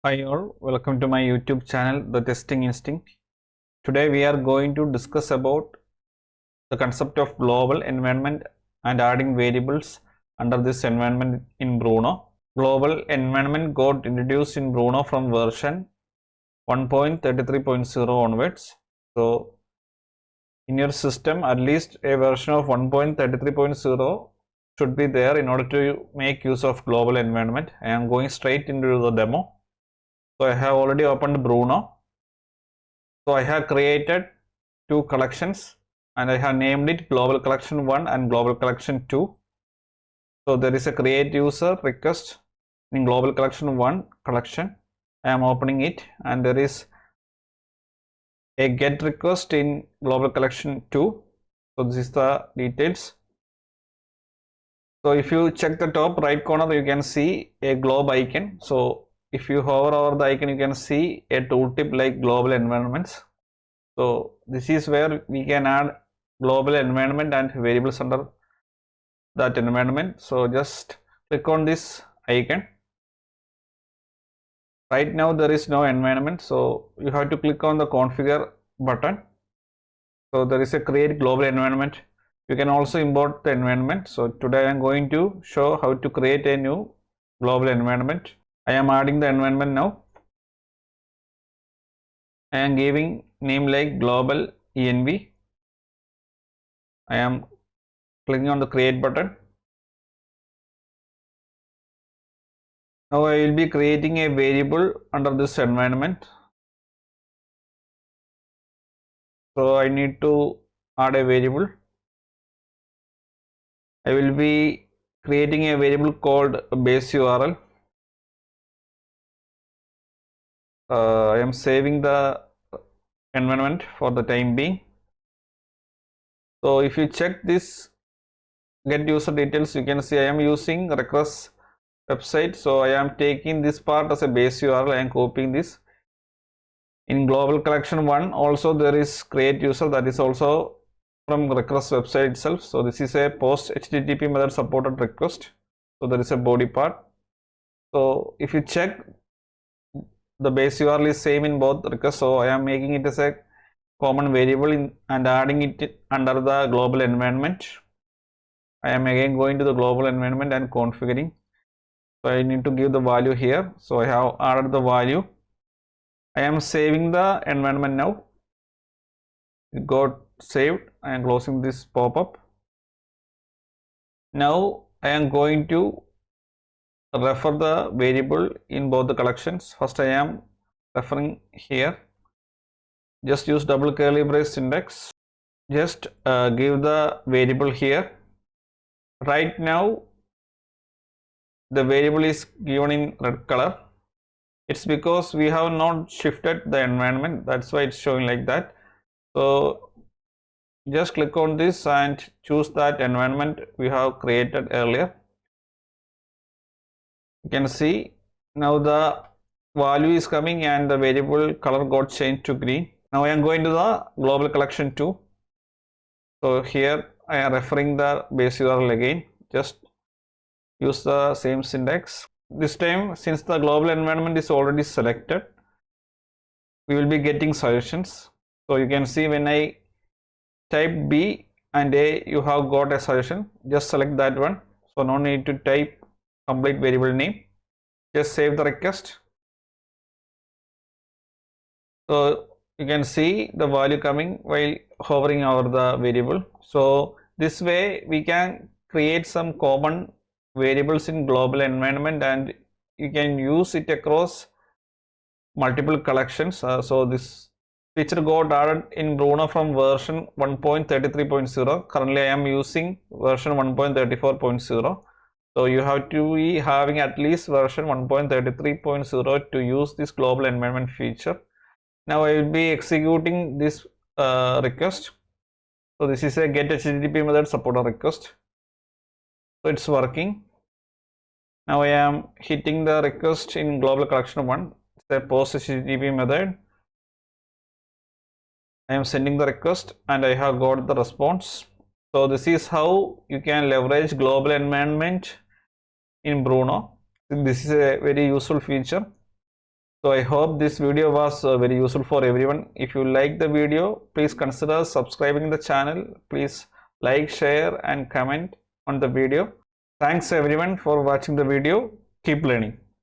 Hi all, welcome to my YouTube channel The Testing Instinct. Today we are going to discuss about the concept of global environment and adding variables under this environment in Bruno. Global environment got introduced in Bruno from version 1.33.0 onwards. So in your system at least a version of 1.33.0 should be there in order to make use of global environment. I am going straight into the demo. So I have already opened Bruno. So I have created two collections and I have named it global collection 1 and global collection 2. So there is a create user request in global collection 1 collection. I am opening it and there is a get request in global collection 2. So this is the details. So if you check the top right corner, you can see a globe icon. So if you hover over the icon, you can see a tooltip like global environments. So this is where we can add global environment and variables under that environment. So just click on this icon. Right now there is no environment, so you have to click on the configure button. So there is a create global environment. You can also import the environment. So today I am going to show how to create a new global environment. I am adding the environment now. I am giving name like global env. I am clicking on the create button. Now I will be creating a variable under this environment. So I need to add a variable. I will be creating a variable called base URL. I am saving the environment for the time being. So if you check this get user details, you can see I am using request website. So I am taking this part as a base URL and copying this. In global collection 1 also there is create user, that is also from request website itself. So this is a post HTTP method supported request. So there is a body part. So if you check, the base URL is same in both requests. So I am making it as a common variable and adding it under the global environment. I am again going to the global environment and configuring. So I need to give the value here. So I have added the value. I am saving the environment now. It got saved. I am closing this pop-up. Now I am going to refer the variable in both the collections. First I am referring here. Just use double curly brace syntax. Just give the variable here. Right now the variable is given in red color. It's because we have not shifted the environment, that's why it's showing like that. So just click on this and choose that environment we have created earlier. You can see now the value is coming and the variable color got changed to green. Now I am going to the global collection 2. So here I am referring the base URL again. Just use the same syntax. This time, since the global environment is already selected, we will be getting suggestions. So you can see when I type B and A, you have got a suggestion. Just select that one. So no need to type complete variable name. Just save the request. So you can see the value coming while hovering over the variable. So this way we can create some common variables in global environment and you can use it across multiple collections. So this feature got added in Bruno from version 1.33.0. Currently I am using version 1.34.0. So you have to be having at least version 1.33.0 to use this global environment feature. Now I will be executing this request. So this is a get HTTP method supporter request. So it's working. Now I am hitting the request in global collection 1. It's a post HTTP method. I am sending the request and I have got the response. So this is how you can leverage global environment in Bruno. This is a very useful feature. So I hope this video was very useful for everyone. If you like the video, please consider subscribing the channel. Please like, share and comment on the video. Thanks everyone for watching the video. Keep learning.